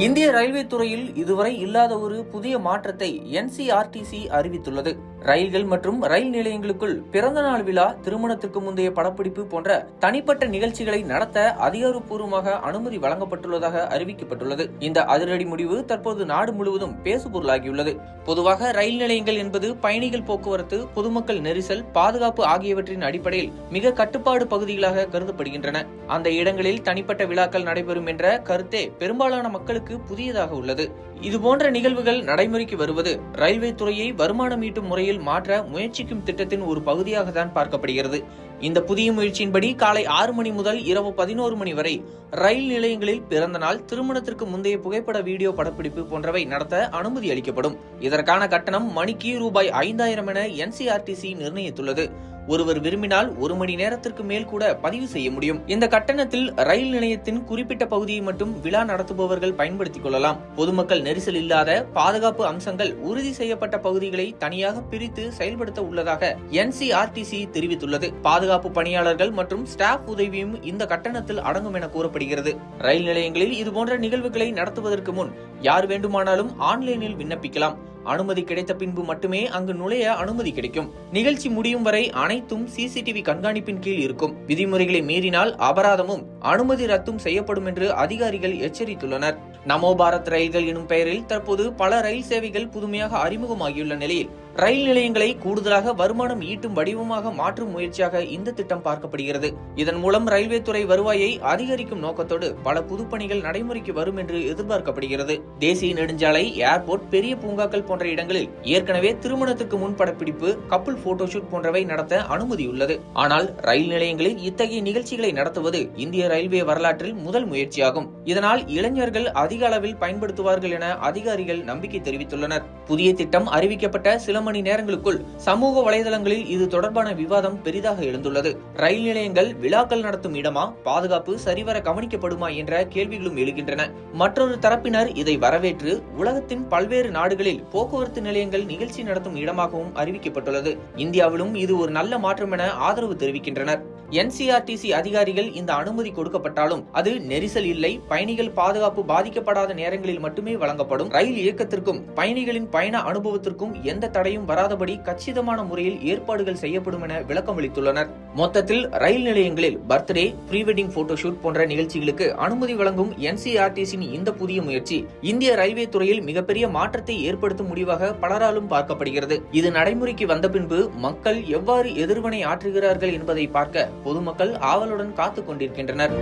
இந்திய ரயில்வே துறையில் இதுவரை இல்லாத ஒரு புதிய மாற்றத்தை NCRTC அறிவித்துள்ளது. ரயில்கள் மற்றும் ரயில் நிலையங்களுக்குள் பிறந்தநாள் விழா, திருமணத்திற்கு முந்தைய படப்பிடிப்பு போன்ற தனிப்பட்ட நிகழ்ச்சிகளை நடத்த அதிகாரப்பூர்வமாக அனுமதி வழங்கப்பட்டுள்ளதாக அறிவிக்கப்பட்டுள்ளது. இந்த அதிரடி முடிவு தற்போது நாடு முழுவதும் பேசுபொருளாகியுள்ளது. பொதுவாக ரயில் நிலையங்கள் என்பது பயணிகள் போக்குவரத்து, பொதுமக்கள் நெரிசல், பாதுகாப்பு ஆகியவற்றின் அடிப்படையில் மிக கட்டுப்பாடு பகுதிகளாக கருதப்படுகின்றன. அந்த இடங்களில் தனிப்பட்ட விழாக்கள் நடைபெறும் என்ற கருத்தே பெரும்பாலான மக்களுக்கு புதியதாக உள்ளது. இதுபோன்ற நிகழ்வுகள் நடைமுறைக்கு வருவது ரயில்வே துறையை வருமானம் ஈட்டும் முறையில் மாற்ற முயற்சிக்கும் திட்டத்தின் ஒரு பகுதியாக தான் பார்க்கப்படுகிறது. இந்த புதிய முயற்சியின்படி காலை 6 மணி முதல் இரவு 11 மணி வரை ரயில் நிலையங்களில் பிறந்த நாள், திருமணத்திற்கு முந்தைய புகைப்பட வீடியோ படப்பிடிப்பு போன்றவை நடத்த அனுமதி அளிக்கப்படும். இதற்கான கட்டணம் மணிக்கு ரூபாய் 5000 என NCRTC நிர்ணயித்துள்ளது. ஒருவர் விரும்பினால் 1 மணி நேரத்திற்கு மேல் கூட பதிவு செய்ய முடியும். இந்த கட்டணத்தில் ரயில் நிலையத்தின் குறிப்பிட்ட பகுதியை மட்டும் விழா நடத்துபவர்கள் பயன்படுத்திக் கொள்ளலாம். பொதுமக்கள் நெரிசல் இல்லாத, பாதுகாப்பு அம்சங்கள் உறுதி செய்யப்பட்ட பகுதிகளை தனியாக பிரித்து செயல்படுத்த உள்ளதாக NCRTC தெரிவித்துள்ளது. பாதுகாப்பு பணியாளர்கள் மற்றும் ஸ்டாஃப் உதவியும் இந்த கட்டணத்தில் அடங்கும் என கூறப்படுகிறது. ரயில் நிலையங்களில் இதுபோன்ற நிகழ்வுகளை நடத்துவதற்கு முன் யார் வேண்டுமானாலும் ஆன்லைனில் விண்ணப்பிக்கலாம். அனுமதி கிடைத்த பின்பு மட்டுமே அங்கு நுழைய அனுமதி கிடைக்கும். நிகழ்ச்சி முடியும் வரை அனைத்தும் CCTV கண்காணிப்பின் கீழ் இருக்கும். விதிமுறைகளை மீறினால் அபராதமும் அனுமதி ரத்தும் செய்யப்படும் என்று அதிகாரிகள் எச்சரித்துள்ளனர். நமோ பாரத் ரயில்கள் எனும் பெயரில் தற்போது பல ரயில் சேவைகள் புதுமையாக அறிமுகமாகியுள்ள நிலையில் ரயில் நிலையங்களை கூடுதலாக வருமானம் ஈட்டும் வடிவமாக மாற்றும் முயற்சியாக இந்த திட்டம் பார்க்கப்படுகிறது. இதன் மூலம் ரயில்வே துறை வருவாயை அதிகரிக்கும் நோக்கத்தோடு பல புதுப்பணிகள் நடைமுறைக்கு வரும் என்று எதிர்பார்க்கப்படுகிறது. தேசிய நெடுஞ்சாலை, ஏர்போர்ட், பெரிய பூங்காக்கள் போன்ற இடங்களில் ஏற்கனவே திருமணத்துக்கு முன் படப்பிடிப்பு, கப்புள் போட்டோஷூட் போன்றவை நடத்த அனுமதி உள்ளது. ஆனால் ரயில் நிலையங்களில் இத்தகைய நிகழ்ச்சிகளை நடத்துவது இந்திய ரயில்வே வரலாற்றில் முதல் முயற்சியாகும். இதனால் இளைஞர்கள் அதிக அளவில் பயன்படுத்துவார்கள் என அதிகாரிகள் நம்பிக்கை தெரிவித்துள்ளனர். புதிய திட்டம் அறிவிக்கப்பட்ட சில மணி நேரங்களுக்குள் சமூக வலைதளங்களில் இது தொடர்பான விவாதம் பெரிதாக எழுந்துள்ளது. ரயில் நிலையங்கள் விழாக்கள் நடத்தும் இடமா, பாதுகாப்பு சரிவர கவனிக்கப்படுமா என்ற கேள்விகளும் எழுகின்றன. மற்றொரு தரப்பினர் இதை வரவேற்று உலகத்தின் பல்வேறு நாடுகளில் போக்குவரத்து நிலையங்கள் நிகழ்ச்சி நடத்தும் இடமாகவும் அறிவிக்கப்பட்டுள்ளது. இந்தியாவிலும் இது ஒரு நல்ல மாற்றம் என ஆதரவு தெரிவிக்கின்றனர். NCRTC அதிகாரிகள் இந்த அனுமதி கொடுக்கப்பட்டாலும் அது நெரிசல் இல்லை, பயணிகள் பாதுகாப்பு பாதிக்கப்படாத நேரங்களில் மட்டுமே வழங்கப்படும். ரயில் இயக்கத்திற்கும் பயணிகளின் பயண அனுபவத்திற்கும் எந்த தடையும் வராதபடி கச்சிதமான முறையில் ஏற்பாடுகள் செய்யப்படும் என விளக்கமளித்துள்ளனர். மொத்தத்தில் ரயில் நிலையங்களில் பர்த்டே, ப்ரீ வெட்டிங் போட்டோஷூட் போன்ற நிகழ்ச்சிகளுக்கு அனுமதி வழங்கும் NCRTCயின் இந்த புதிய முயற்சி இந்திய ரயில்வே துறையில் மிகப்பெரிய மாற்றத்தை ஏற்படுத்தும் முடிவாக பலராலும் பார்க்கப்படுகிறது. இது நடைமுறைக்கு வந்த பின்பு மக்கள் எவ்வாறு எதிர்வினை ஆற்றுகிறார்கள் என்பதை பார்க்க பொதுமக்கள் ஆவலுடன் காத்துக் கொண்டிருக்கின்றனர்.